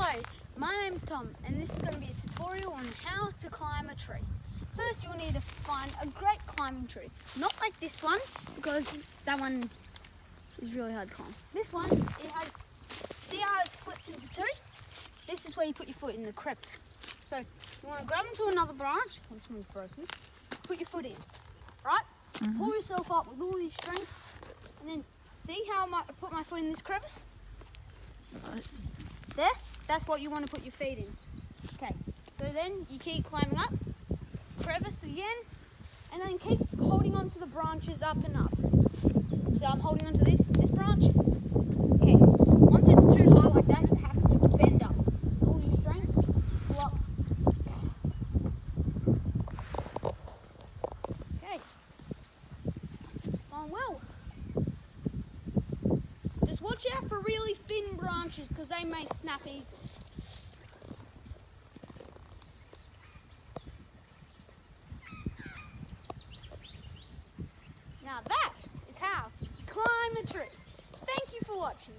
Hello, my name's Tom and this is going to be a tutorial on how to climb a tree. First you'll need to find a great climbing tree. Not like this one, because that one is really hard to climb. This one, see how it splits into two? This is where you put your foot in the crevice. So you want to grab onto another branch, this one's broken, put your foot in, right? Pull yourself up with all your strength and then see how I put my foot in this crevice? There, that's what you want to put your feet in. Okay, so then you keep climbing up, crevice again, and then keep holding on to the branches up and up. So I'm holding on to this branch. Okay, once it's too high like that, you have to bend up. All your strength, pull up. Okay, it's going well. Just watch out for really thin branches because they may snap easily. Now that is how you climb a tree. Thank you for watching.